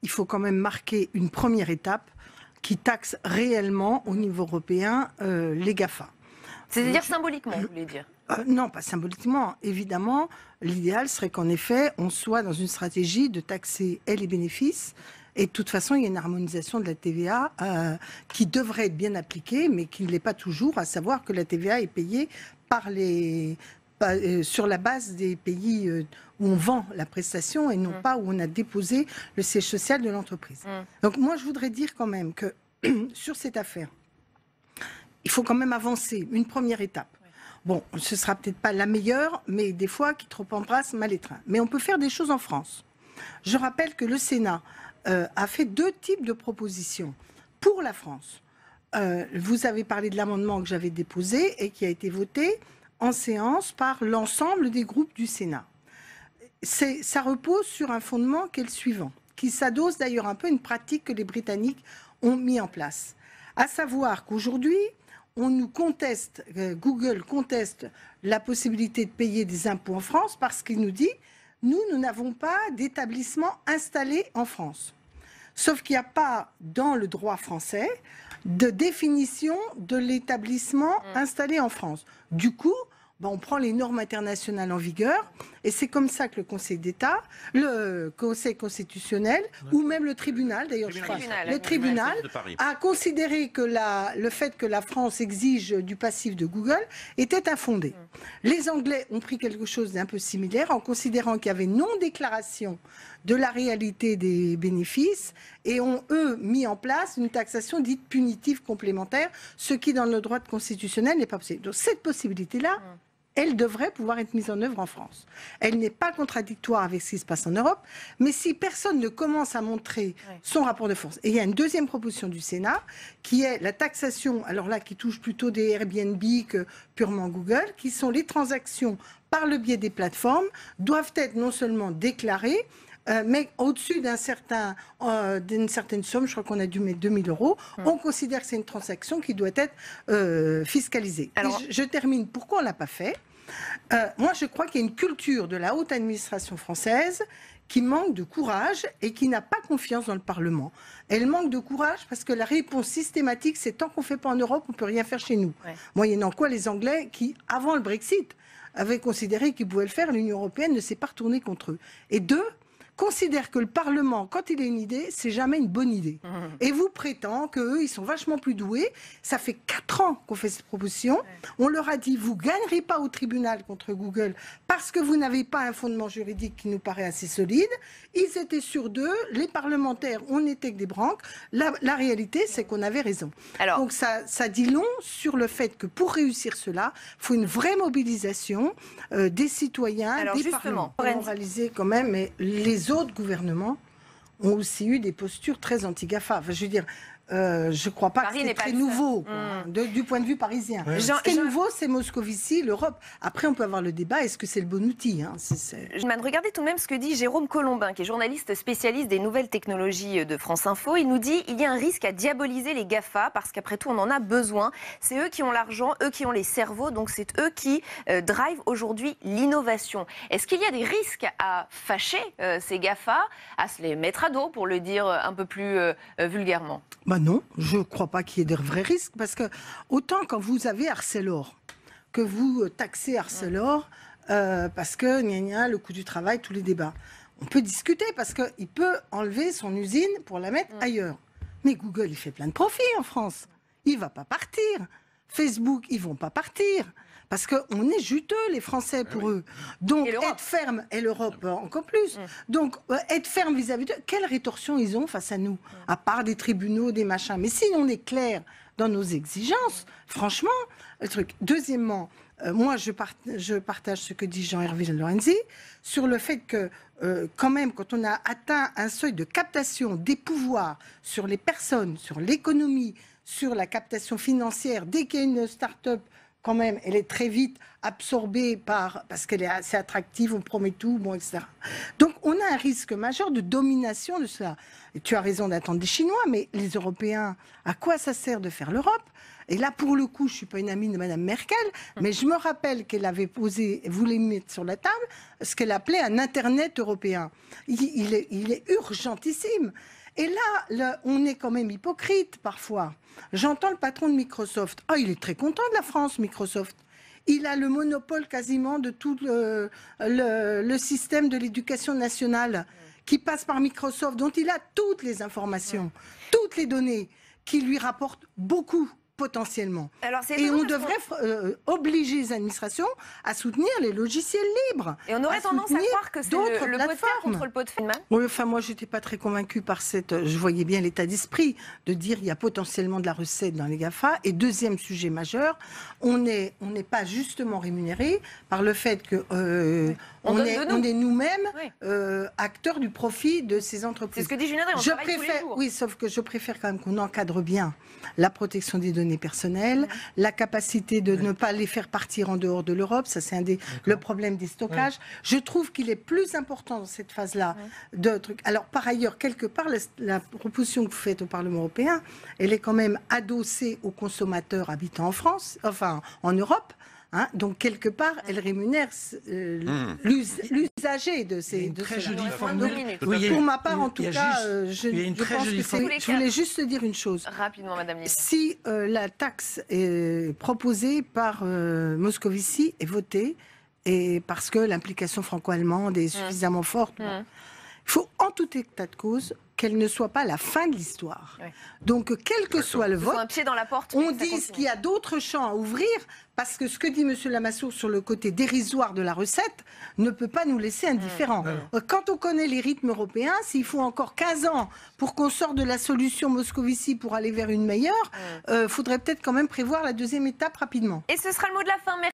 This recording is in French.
Il faut quand même marquer une première étape qui taxe réellement au niveau européen les GAFA. C'est-à-dire symboliquement, vous voulez dire? Non, pas symboliquement. Évidemment, l'idéal serait qu'en effet, on soit dans une stratégie de taxer les bénéfices. Et de toute façon, il y a une harmonisation de la TVA qui devrait être bien appliquée, mais qui ne l'est pas toujours, à savoir que la TVA est payée sur la base des pays où on vend la prestation et non pas où on a déposé le siège social de l'entreprise. Donc moi, je voudrais dire quand même que sur cette affaire, il faut quand même avancer, une première étape. Bon, ce ne sera peut-être pas la meilleure, mais des fois, qui trop embrasse, mal étreint. Mais on peut faire des choses en France. Je rappelle que le Sénat a fait 2 types de propositions pour la France. Vous avez parlé de l'amendement que j'avais déposé et qui a été voté en séance par l'ensemble des groupes du Sénat. Ça repose sur un fondement qui est le suivant, qui s'adosse d'ailleurs un peu à une pratique que les Britanniques ont mis en place. À savoir qu'aujourd'hui, on nous conteste, Google conteste la possibilité de payer des impôts en France parce qu'il nous dit nous n'avons pas d'établissement installé en France. Sauf qu'il n'y a pas dans le droit français de définition de l'établissement installé en France. Du coup, on prend les normes internationales en vigueur et c'est comme ça que le Conseil d'État, le Conseil constitutionnel ou même le tribunal, d'ailleurs je crois, le tribunal a considéré que le fait que la France exige du passif de Google était infondé. Les Anglais ont pris quelque chose d'un peu similaire en considérant qu'il y avait non-déclaration de la réalité des bénéfices et ont, eux, mis en place une taxation dite punitive complémentaire, ce qui, dans le droit constitutionnel, n'est pas possible. Donc cette possibilité-là, elle devrait pouvoir être mise en œuvre en France. Elle n'est pas contradictoire avec ce qui se passe en Europe, mais si personne ne commence à montrer son rapport de force. Et il y a une deuxième proposition du Sénat, qui est la taxation, alors là, qui touche plutôt des Airbnb que purement Google, qui sont les transactions par le biais des plateformes, doivent être non seulement déclarées, mais au-dessus d'une certaine somme, je crois qu'on a dû mettre 2 000 €, on considère que c'est une transaction qui doit être fiscalisée. Alors, je termine. Pourquoi on ne l'a pas fait ? Moi, je crois qu'il y a une culture de la haute administration française qui manque de courage et qui n'a pas confiance dans le Parlement. Elle manque de courage parce que la réponse systématique, c'est tant qu'on ne fait pas en Europe, on ne peut rien faire chez nous. Moyennant quoi, les Anglais, qui, avant le Brexit, avaient considéré qu'ils pouvaient le faire, l'Union européenne ne s'est pas retournée contre eux. Et 2, considère que le Parlement, quand il a une idée, c'est jamais une bonne idée. Et vous prétend qu'eux, ils sont vachement plus doués. Ça fait 4 ans qu'on fait cette proposition. On leur a dit, vous ne gagnerez pas au tribunal contre Google parce que vous n'avez pas un fondement juridique qui nous paraît assez solide. Ils étaient sûrs d'eux. Les parlementaires, on n'était que des branques. La réalité, c'est qu'on avait raison. Alors, donc ça dit long sur le fait que pour réussir cela, il faut une vraie mobilisation des citoyens, des parlements. Réaliser quand même, mais les autres gouvernements ont aussi eu des postures très anti-GAFA. Enfin, je veux dire, je ne crois pas que c'est très nouveau, du point de vue parisien. Ce qui est nouveau, c'est Moscovici, l'Europe. Après, on peut avoir le débat, est-ce que c'est le bon outil Regardez tout de même ce que dit Jérôme Colombin, qui est journaliste spécialiste des nouvelles technologies de France Info. Il nous dit qu'il y a un risque à diaboliser les GAFA, parce qu'après tout, on en a besoin. C'est eux qui ont l'argent, eux qui ont les cerveaux, donc c'est eux qui drivent aujourd'hui l'innovation. Est-ce qu'il y a des risques à fâcher ces GAFA, à se les mettre à dos, pour le dire un peu plus vulgairement ? Non, je ne crois pas qu'il y ait de vrais risques, parce que autant quand vous avez Arcelor, que vous taxez Arcelor, parce que le coût du travail, tous les débats, on peut discuter, parce qu'il peut enlever son usine pour la mettre ailleurs. Mais Google, il fait plein de profits en France. Il ne va pas partir. Facebook, ils ne vont pas partir. Parce qu'on est juteux, les Français, pour eux. Donc, être ferme, et l'Europe encore plus. Donc, être ferme vis-à-vis d'eux, quelle rétorsion ils ont face à nous ? À part des tribunaux, des machins. Mais si on est clair dans nos exigences, franchement, le truc. Deuxièmement, moi, je partage ce que dit Jean-Hervé Lorenzi sur le fait que, quand même, quand on a atteint un seuil de captation des pouvoirs sur les personnes, sur l'économie, sur la captation financière, dès qu'il y a une start-up quand même, elle est très vite absorbée parce qu'elle est assez attractive, on promet tout, bon, etc. Donc, on a un risque majeur de domination de cela. Et tu as raison d'attendre des Chinois, mais les Européens, à quoi ça sert de faire l'Europe ? Et là, pour le coup, je ne suis pas une amie de Mme Merkel, mais je me rappelle qu'elle avait voulait mettre sur la table ce qu'elle appelait un Internet européen. Il est urgentissime. Et là, on est quand même hypocrite parfois. J'entends le patron de Microsoft. Ah, il est très content de la France, Microsoft. Il a le monopole quasiment de tout le système de l'éducation nationale qui passe par Microsoft, dont il a toutes les informations, toutes les données, qui lui rapportent beaucoup potentiellement. Alors, et on devrait obliger les administrations à soutenir les logiciels libres. Et on aurait tendance à croire que c'est le pot de fer contre le pot de Feynman. Oui, enfin, moi, je n'étais pas très convaincue par cette... Je voyais bien l'état d'esprit de dire qu'il y a potentiellement de la recette dans les GAFA. Et deuxième sujet majeur, on n'est pas justement rémunéré par le fait que on est nous-mêmes acteurs du profit de ces entreprises. C'est ce que dit Julien Drey, on travaille tous les jours. Oui, sauf que je préfère quand même qu'on encadre bien la protection des données personnelles, la capacité de ne pas les faire partir en dehors de l'Europe, ça c'est le problème des stockages. Je trouve qu'il est plus important dans cette phase-là de trucs. Alors par ailleurs, quelque part, la proposition que vous faites au Parlement européen, elle est quand même adossée aux consommateurs habitant en France, enfin en Europe. Hein, donc, quelque part, elle rémunère l'usager de ces... Très jolie forme. Pour ma part, en tout cas, je pense que c'est... Je voulais juste dire une chose. Rapidement, Madame Niel. Si la taxe est proposée par Moscovici est votée, et parce que l'implication franco-allemande est suffisamment forte, il faut, en tout état de cause, qu'elle ne soit pas la fin de l'histoire. Oui. Donc, quel que soit le vote, un pied dans la porte, on dise qu'il y a d'autres champs à ouvrir, parce que ce que dit M. Lamassoure sur le côté dérisoire de la recette ne peut pas nous laisser indifférents. Quand on connaît les rythmes européens, s'il faut encore 15 ans pour qu'on sorte de la solution Moscovici pour aller vers une meilleure, faudrait peut-être quand même prévoir la deuxième étape rapidement. Et ce sera le mot de la fin. Merci.